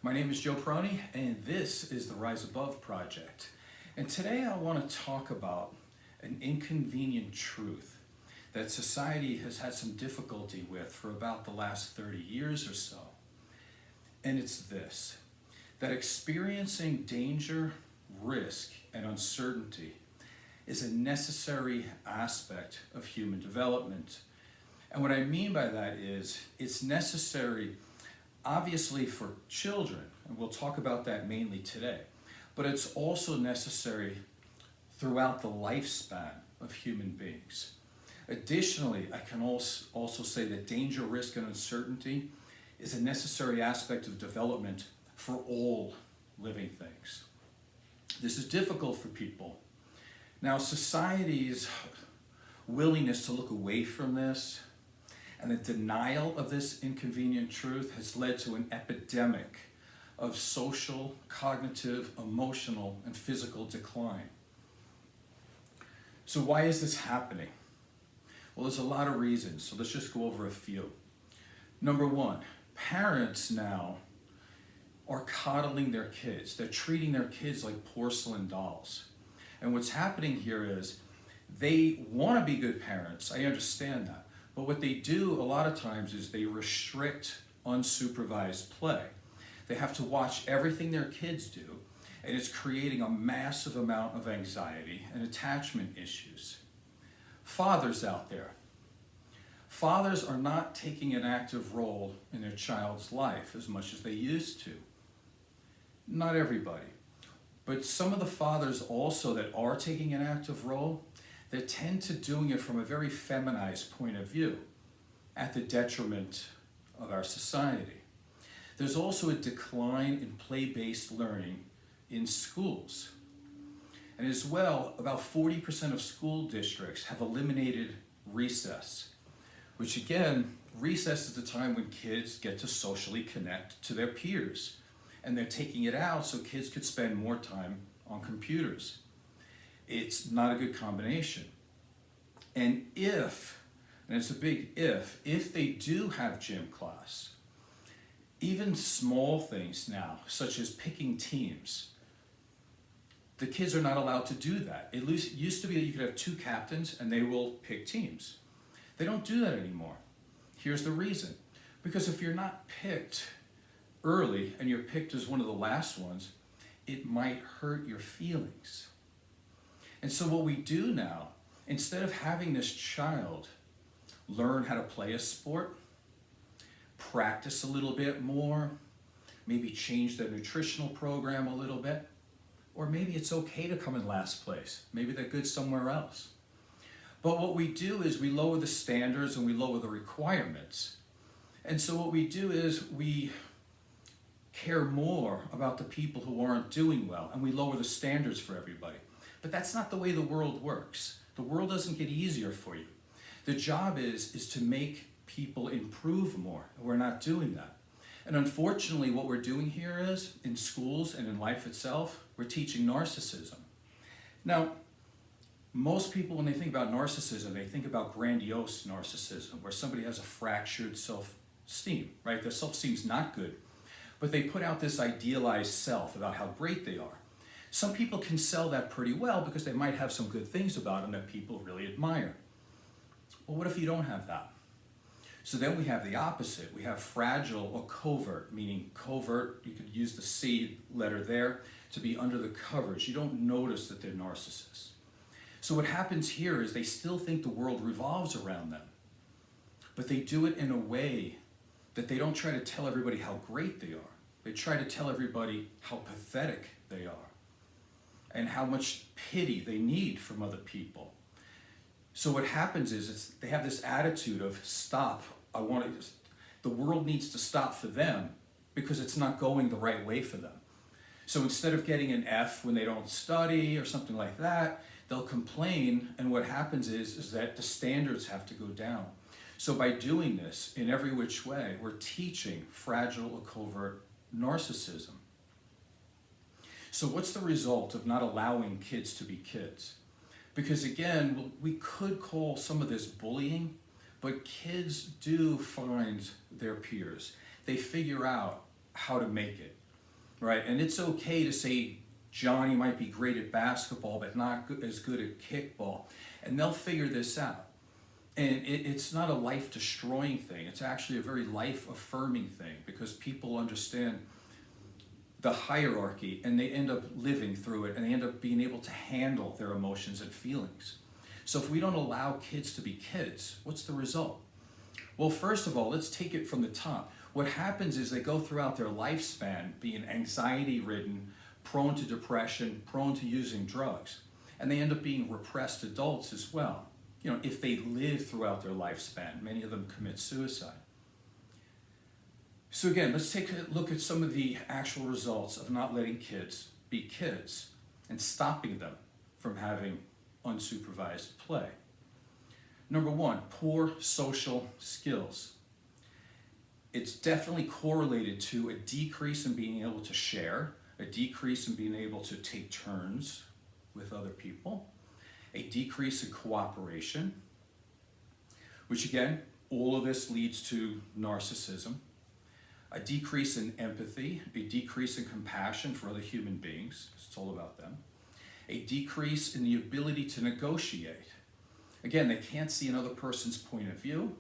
My name is Joe Peroni, and this is the Rise Above Project. And today I want to talk about an inconvenient truth that society has had some difficulty with for about the last 30 years or so. And it's this, that experiencing danger, risk, and uncertainty is a necessary aspect of human development. And what I mean by that is it's necessary obviously for children, and we'll talk about that mainly today, but it's also necessary throughout the lifespan of human beings. Additionally, I can also say that danger, risk, and uncertainty is a necessary aspect of development for all living things. This is difficult for people. Now, society's willingness to look away from this and the denial of this inconvenient truth has led to an epidemic of social, cognitive, emotional, and physical decline. So why is this happening? Well, there's a lot of reasons, so let's just go over a few. Number one, parents now are coddling their kids. They're treating their kids like porcelain dolls. And what's happening here is they want to be good parents. I understand that. But what they do a lot of times is they restrict unsupervised play. They have to watch everything their kids do, and it's creating a massive amount of anxiety and attachment issues. Fathers out there. Fathers are not taking an active role in their child's life as much as they used to. Not everybody. But some of the fathers also that are taking an active role, they tend to doing it from a very feminized point of view at the detriment of our society. There's also a decline in play-based learning in schools. And as well, about 40% of school districts have eliminated recess, which again, recess is the time when kids get to socially connect to their peers. And they're taking it out so kids could spend more time on computers. It's not a good combination. And it's a big if they do have gym class, even small things now, such as picking teams, the kids are not allowed to do that. It used to be that you could have two captains and they will pick teams. They don't do that anymore. Here's the reason. Because if you're not picked early and you're picked as one of the last ones, it might hurt your feelings. And so what we do now, instead of having this child learn how to play a sport, practice a little bit more, maybe change their nutritional program a little bit, or maybe it's okay to come in last place. Maybe they're good somewhere else. But what we do is we lower the standards and we lower the requirements. And so what we do is we care more about the people who aren't doing well, and we lower the standards for everybody. But that's not the way the world works. The world doesn't get easier for you. The job is to make people improve more, and we're not doing that. And unfortunately, what we're doing here is, in schools and in life itself, we're teaching narcissism. Now, most people, when they think about narcissism, they think about grandiose narcissism, where somebody has a fractured self-esteem, right? Their self-esteem's not good. But they put out this idealized self about how great they are. Some people can sell that pretty well because they might have some good things about them that people really admire. Well, what if you don't have that? So then we have the opposite. We have fragile or covert, meaning covert, you could use the C letter there to be under the covers. You don't notice that they're narcissists. So what happens here is they still think the world revolves around them, but they do it in a way that they don't try to tell everybody how great they are. They try to tell everybody how pathetic they are and how much pity they need from other people. So what happens is they have this attitude of stop. The world needs to stop for them because it's not going the right way for them. So instead of getting an F when they don't study or something like that, they'll complain, and what happens is that the standards have to go down. So by doing this in every which way, we're teaching fragile or covert narcissism. So what's the result of not allowing kids to be kids? Because again, we could call some of this bullying, but kids do find their peers. They figure out how to make it. right? And it's okay to say Johnny might be great at basketball, but not as good at kickball. And they'll figure this out. And it's not a life-destroying thing. It's actually a very life-affirming thing because people understand the hierarchy and they end up living through it and they end up being able to handle their emotions and feelings. So if we don't allow kids to be kids, what's the result? Well, first of all, let's take it from the top. What happens is they go throughout their lifespan being anxiety-ridden, prone to depression, prone to using drugs, and they end up being repressed adults as well. You know, if they live throughout their lifespan, many of them commit suicide. So again, let's take a look at some of the actual results of not letting kids be kids and stopping them from having unsupervised play. Number one, poor social skills. It's definitely correlated to a decrease in being able to share, a decrease in being able to take turns with other people, a decrease in cooperation, which again, all of this leads to narcissism, a decrease in empathy, a decrease in compassion for other human beings, it's all about them, a decrease in the ability to negotiate. Again, they can't see another person's point of view,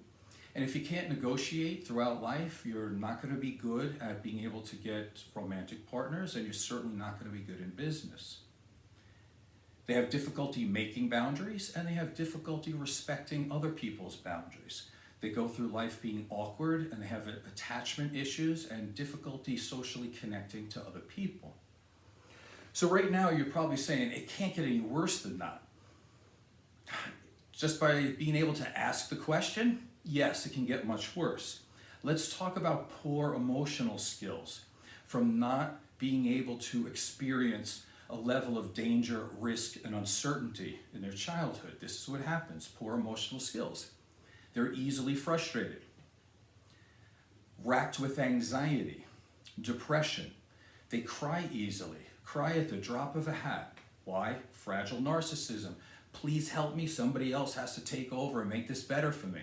and if you can't negotiate throughout life, you're not going to be good at being able to get romantic partners, and you're certainly not going to be good in business. They have difficulty making boundaries, and they have difficulty respecting other people's boundaries. They go through life being awkward, and they have attachment issues and difficulty socially connecting to other people. So right now, you're probably saying, it can't get any worse than that. Just by being able to ask the question, yes, it can get much worse. Let's talk about poor emotional skills, from not being able to experience a level of danger, risk, and uncertainty in their childhood. This is what happens, poor emotional skills. They're easily frustrated, racked with anxiety, depression. They cry easily, cry at the drop of a hat. Why? Fragile narcissism. Please help me, somebody else has to take over and make this better for me.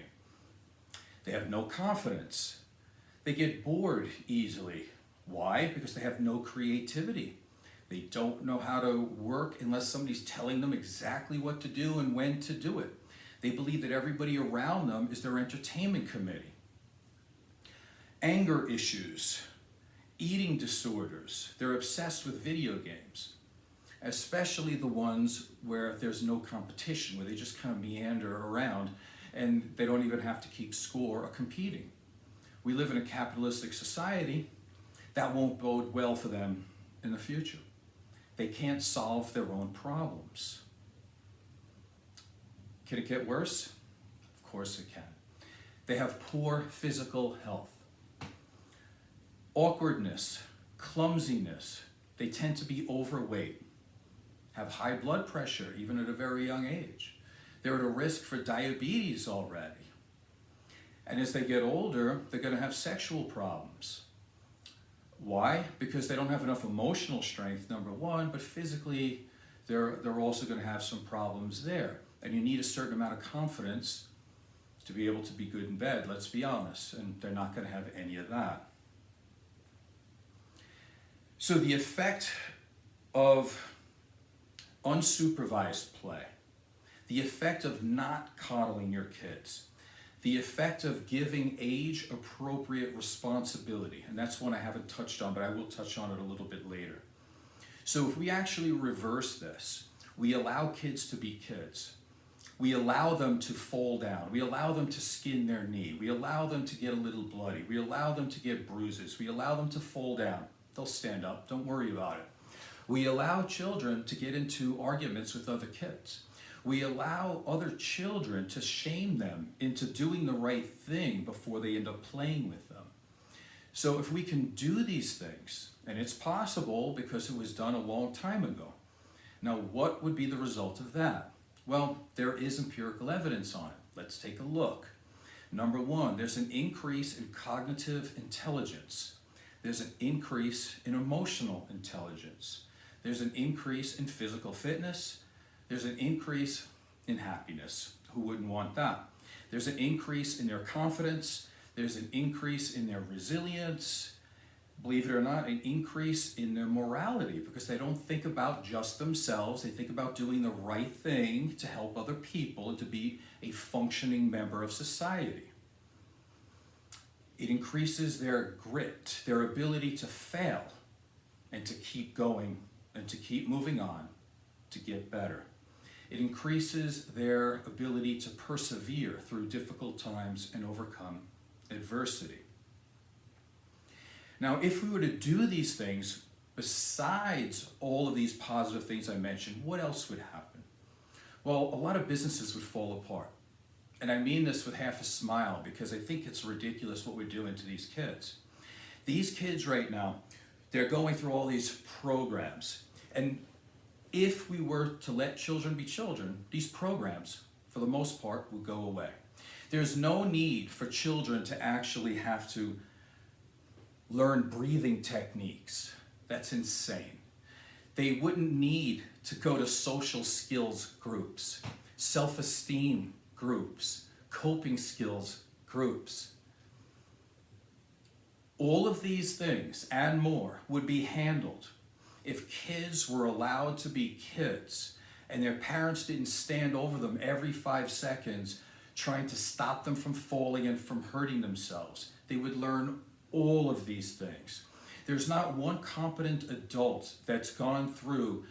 They have no confidence. They get bored easily. Why? Because they have no creativity. They don't know how to work unless somebody's telling them exactly what to do and when to do it. They believe that everybody around them is their entertainment committee. Anger issues, eating disorders. They're obsessed with video games, especially the ones where there's no competition, where they just kind of meander around and they don't even have to keep score or competing. We live in a capitalistic society. That won't bode well for them in the future. They can't solve their own problems. Can it get worse? Of course it can. They have poor physical health. Awkwardness, clumsiness. They tend to be overweight, have high blood pressure even at a very young age. They're at a risk for diabetes already. And as they get older, they're going to have sexual problems. Why? Because they don't have enough emotional strength, number one, but physically they're also going to have some problems there. And you need a certain amount of confidence to be able to be good in bed, let's be honest, and they're not going to have any of that. So the effect of unsupervised play, the effect of not coddling your kids, the effect of giving age-appropriate responsibility, and that's one I haven't touched on, but I will touch on it a little bit later. So if we actually reverse this, we allow kids to be kids. We allow them to fall down. We allow them to skin their knee. We allow them to get a little bloody. We allow them to get bruises. We allow them to fall down. They'll stand up. Don't worry about it. We allow children to get into arguments with other kids. We allow other children to shame them into doing the right thing before they end up playing with them. So if we can do these things, and it's possible because it was done a long time ago. Now, what would be the result of that? Well, there is empirical evidence on it. Let's take a look. Number one, there's an increase in cognitive intelligence. There's an increase in emotional intelligence. There's an increase in physical fitness. There's an increase in happiness. Who wouldn't want that? There's an increase in their confidence. There's an increase in their resilience. believe it or not, an increase in their morality because they don't think about just themselves. They think about doing the right thing to help other people and to be a functioning member of society. It increases their grit, their ability to fail and to keep going and to keep moving on to get better. It increases their ability to persevere through difficult times and overcome adversity. Now, if we were to do these things, besides all of these positive things I mentioned, what else would happen? Well, a lot of businesses would fall apart. And I mean this with half a smile because I think it's ridiculous what we're doing to these kids. These kids right now, they're going through all these programs. And if we were to let children be children, these programs, for the most part, would go away. There's no need for children to actually have to learn breathing techniques. That's insane. They wouldn't need to go to social skills groups, self-esteem groups, coping skills groups. All of these things and more would be handled if kids were allowed to be kids and their parents didn't stand over them every 5 seconds trying to stop them from falling and from hurting themselves. They would learn all of these things. There's not one competent adult that's gone through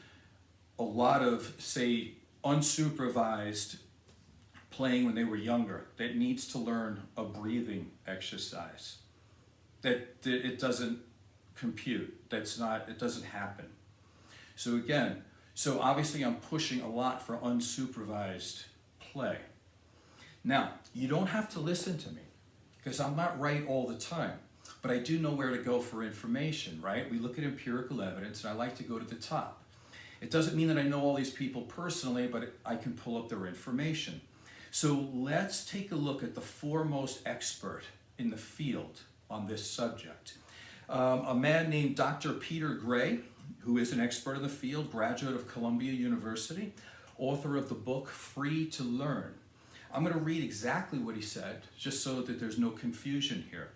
a lot of, say, unsupervised playing when they were younger that needs to learn a breathing exercise. That it doesn't compute. It doesn't happen. So again, obviously I'm pushing a lot for unsupervised play. Now, you don't have to listen to me because I'm not right all the time. But I do know where to go for information, right? We look at empirical evidence, and I like to go to the top. It doesn't mean that I know all these people personally, but I can pull up their information. So let's take a look at the foremost expert in the field on this subject. A man named Dr. Peter Gray, who is an expert in the field, graduate of Columbia University, author of the book Free to Learn. I'm going to read exactly what he said, just so that there's no confusion here.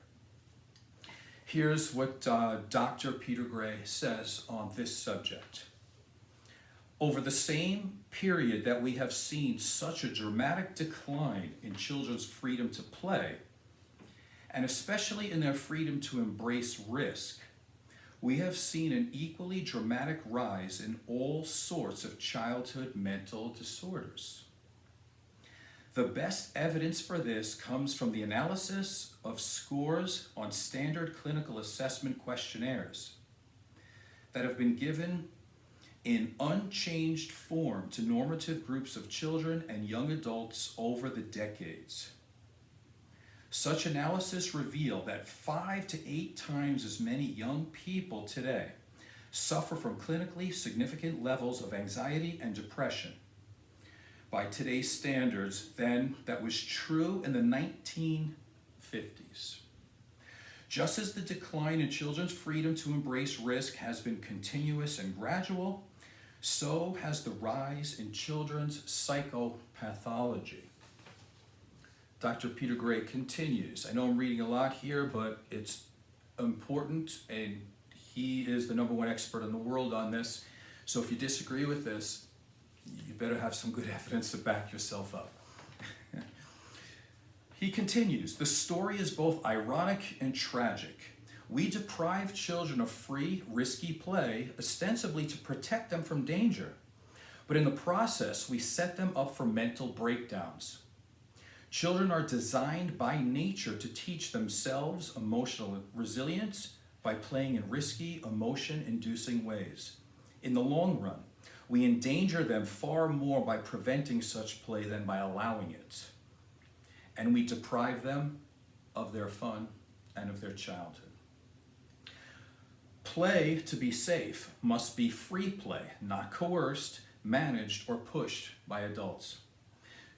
Here's what Dr. Peter Gray says on this subject. Over the same period that we have seen such a dramatic decline in children's freedom to play, and especially in their freedom to embrace risk, we have seen an equally dramatic rise in all sorts of childhood mental disorders. The best evidence for this comes from the analysis of scores on standard clinical assessment questionnaires that have been given in unchanged form to normative groups of children and young adults over the decades. Such analysis reveal that 5 to 8 times as many young people today suffer from clinically significant levels of anxiety and depression by today's standards than that was true in the 1950s. Just as the decline in children's freedom to embrace risk has been continuous and gradual, so has the rise in children's psychopathology. Dr. Peter Gray continues. I know I'm reading a lot here, but it's important, and he is the #1 expert in the world on this. So if you disagree with this, you better have some good evidence to back yourself up. He continues, the story is both ironic and tragic. We deprive children of free, risky play, ostensibly to protect them from danger. But in the process, we set them up for mental breakdowns. Children are designed by nature to teach themselves emotional resilience by playing in risky, emotion-inducing ways. In the long run, we endanger them far more by preventing such play than by allowing it. And we deprive them of their fun and of their childhood. Play, to be safe, must be free play, not coerced, managed, or pushed by adults.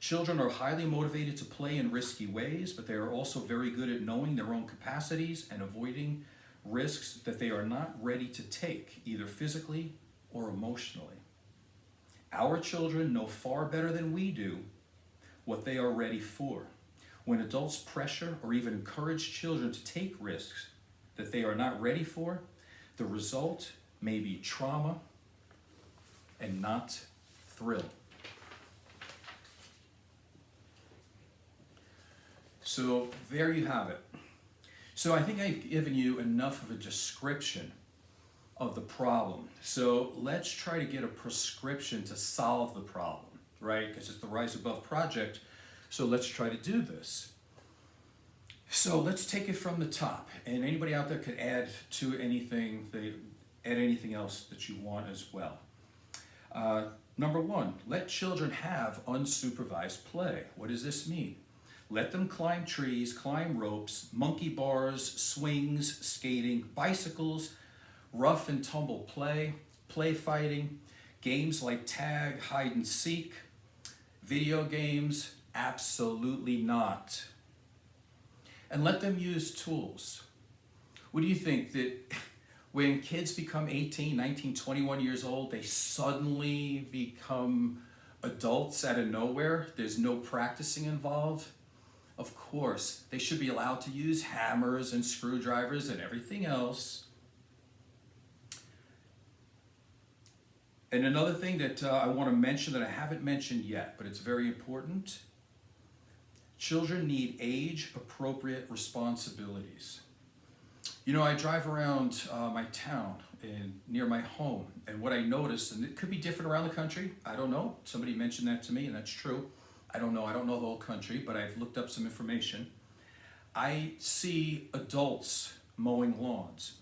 Children are highly motivated to play in risky ways, but they are also very good at knowing their own capacities and avoiding risks that they are not ready to take, either physically or emotionally. Our children know far better than we do what they are ready for. When adults pressure or even encourage children to take risks, that they are not ready for, the result may be trauma and not thrill. So there you have it. So I think I've given you enough of a description of the problem. So let's try to get a prescription to solve the problem, right? Because it's the Rise Above project. So let's try to do this. So let's take it from the top. And anybody out there could add to anything, add anything else that you want as well. Number one, let children have unsupervised play. What does this mean? Let them climb trees, climb ropes, monkey bars, swings, skating, bicycles, rough and tumble play, play fighting, games like tag, hide and seek, video games, absolutely not. And let them use tools. What do you think, that when kids become 18, 19, 21 years old, they suddenly become adults out of nowhere? There's no practicing involved? Of course, they should be allowed to use hammers and screwdrivers and everything else. And another thing that I want to mention that I haven't mentioned yet, but it's very important. Children need age-appropriate responsibilities. You know, I drive around my town and near my home, and what I notice, and it could be different around the country, I don't know. Somebody mentioned that to me, and that's true. I don't know the whole country, but I've looked up some information. I see adults mowing lawns.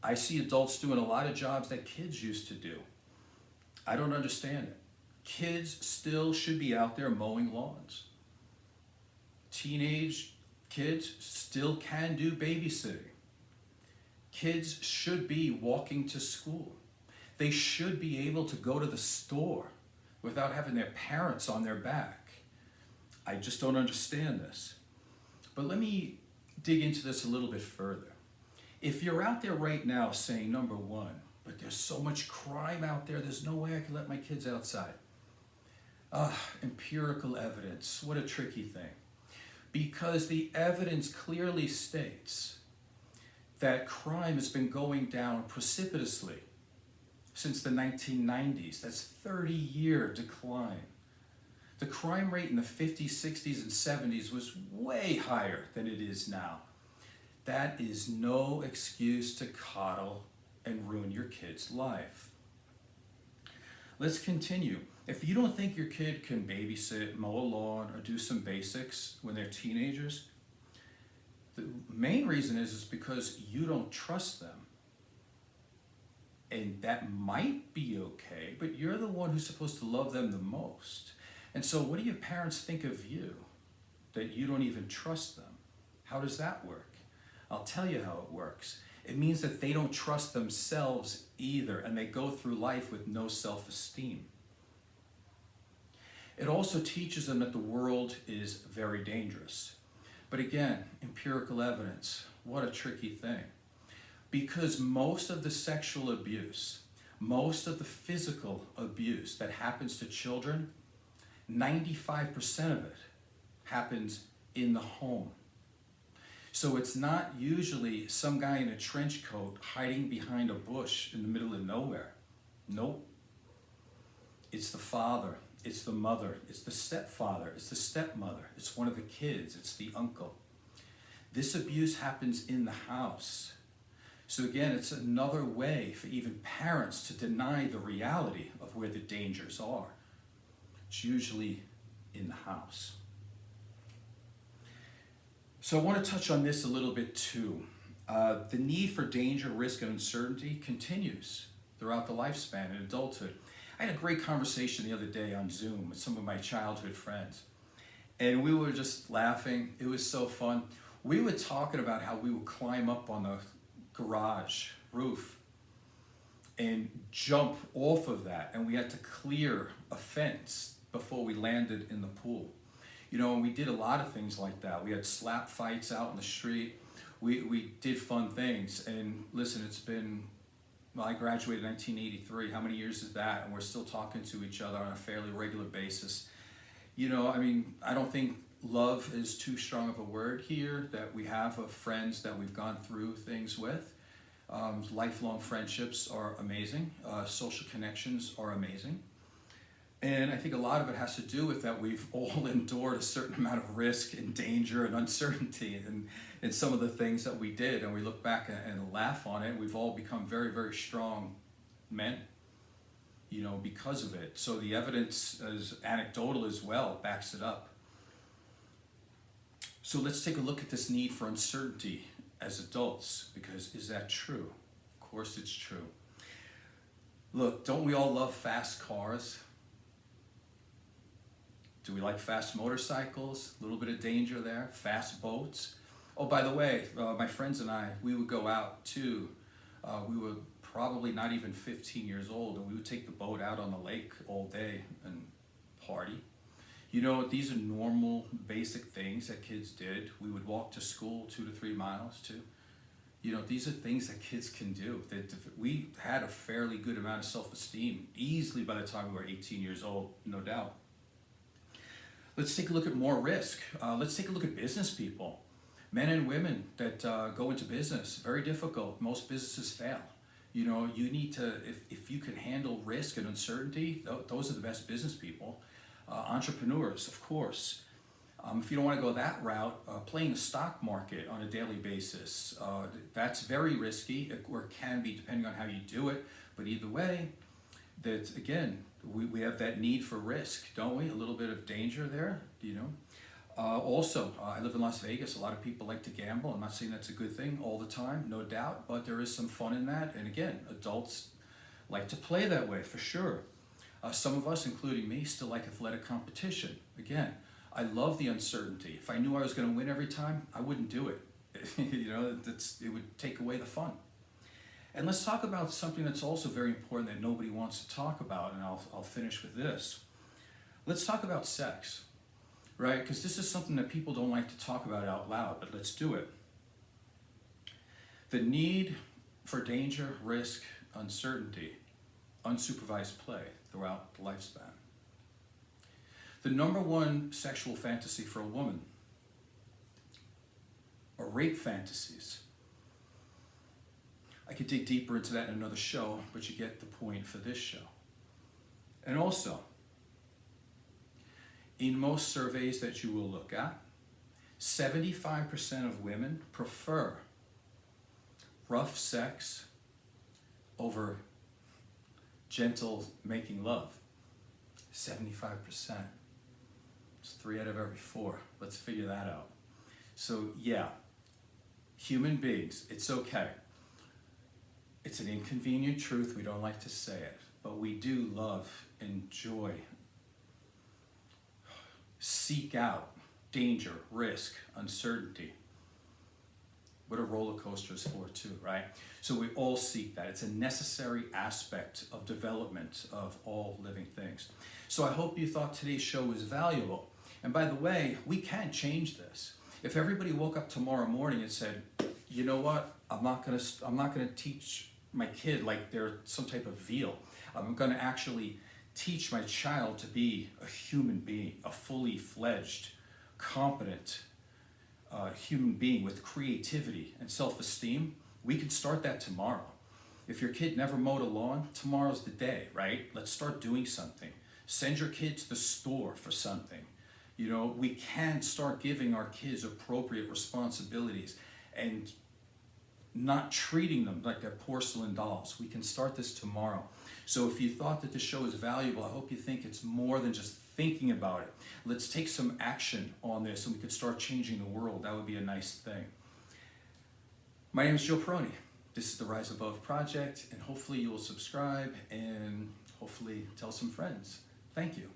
I see adults doing a lot of jobs that kids used to do. I don't understand it. Kids still should be out there mowing lawns. Teenage kids still can do babysitting. Kids should be walking to school. They should be able to go to the store without having their parents on their back. I just don't understand this. But let me dig into this a little bit further. If you're out there right now saying, number one, but there's so much crime out there, there's no way I can let my kids outside. Empirical evidence, what a tricky thing. Because the evidence clearly states that crime has been going down precipitously since the 1990s. That's 30-year decline. The crime rate in the 50s, 60s, and 70s was way higher than it is now. That is no excuse to coddle and ruin your kid's life. Let's continue. If you don't think your kid can babysit, mow a lawn, or do some basics when they're teenagers, the main reason is because you don't trust them. And that might be okay, but you're the one who's supposed to love them the most. And so what do your parents think of you that you don't even trust them? How does that work? I'll tell you how it works. It means that they don't trust themselves either, and they go through life with no self-esteem. It also teaches them that the world is very dangerous. But again, empirical evidence, what a tricky thing. Because most of the sexual abuse, most of the physical abuse that happens to children, 95% of it happens in the home. So it's not usually some guy in a trench coat hiding behind a bush in the middle of nowhere. Nope. It's the father, it's the mother, it's the stepfather, it's the stepmother, it's one of the kids, it's the uncle. This abuse happens in the house. So again, it's another way for even parents to deny the reality of where the dangers are. It's usually in the house. So I want to touch on this a little bit too. The need for danger, risk, and uncertainty continues throughout the lifespan in adulthood. I had a great conversation the other day on Zoom with some of my childhood friends. And we were just laughing. It was so fun. We were talking about how we would climb up on the garage roof and jump off of that, and we had to clear a fence before we landed in the pool. You know, and we did a lot of things like that. We had slap fights out in the street. We did fun things. And listen, it's been, well, I graduated in 1983. How many years is that? And we're still talking to each other on a fairly regular basis. You know, I mean, I don't think love is too strong of a word here, that we have of friends that we've gone through things with. Lifelong friendships are amazing. Social connections are amazing. And I think a lot of it has to do with that we've all endured a certain amount of risk and danger and uncertainty in some of the things that we did. And we look back and laugh on it. We've all become very, very strong men, because of it. So the evidence, as anecdotal as well, backs it up. So let's take a look at this need for uncertainty as adults, because is that true? Of course it's true. Look, don't we all love fast cars? Do we like fast motorcycles? A little bit of danger there. Fast boats. Oh, by the way, my friends and I, we would go out too. We were probably not even 15 years old, and we would take the boat out on the lake all day and party. These are normal, basic things that kids did. We would walk to school 2 to 3 miles too. These are things that kids can do. That we had a fairly good amount of self-esteem easily by the time we were 18 years old, no doubt. Let's take a look at more risk. Let's take a look at business people. Men and women that go into business, very difficult. Most businesses fail. You need to, if you can handle risk and uncertainty, those are the best business people. Entrepreneurs, of course. If you don't want to go that route, playing the stock market on a daily basis, that's very risky, or can be depending on how you do it. But either way, that again, we have that need for risk, don't we? A little bit of danger there, Also, I live in Las Vegas. A lot of people like to gamble. I'm not saying that's a good thing all the time, no doubt, but there is some fun in that. And again, adults like to play that way for sure. Some of us, including me, still like athletic competition. Again, I love the uncertainty. If I knew I was going to win every time, I wouldn't do it. It would take away the fun. And let's talk about something that's also very important that nobody wants to talk about, and I'll finish with this. Let's talk about sex, right? Because this is something that people don't like to talk about out loud, but let's do it. The need for danger, risk, uncertainty, unsupervised play throughout the lifespan. The number one sexual fantasy for a woman are rape fantasies. I could dig deeper into that in another show, but you get the point for this show. And also, in most surveys that you will look at, 75% of women prefer rough sex over gentle making love. 75%. It's 3 out of every 4. Let's figure that out. So yeah, human beings, it's okay. It's an inconvenient truth. We don't like to say it, but we do love, enjoy, seek out danger, risk, uncertainty. What a roller coaster is for too, right? So we all seek that. It's a necessary aspect of development of all living things. So I hope you thought today's show was valuable. And by the way, we can change this. If everybody woke up tomorrow morning and said, you know what, I'm not gonna teach my kid like they're some type of veal. I'm gonna actually teach my child to be a human being, a fully fledged, competent human being with creativity and self-esteem. We can start that tomorrow. If your kid never mowed a lawn, tomorrow's the day, right? Let's start doing something. Send your kid to the store for something. We can start giving our kids appropriate responsibilities and not treating them like they're porcelain dolls. We can start this tomorrow. So if you thought that the show is valuable, I hope you think it's more than just thinking about it. Let's take some action on this and we could start changing the world. That would be a nice thing. My name is Joe Peroni. This is the Rise Above Project, and hopefully you will subscribe and hopefully tell some friends. Thank you.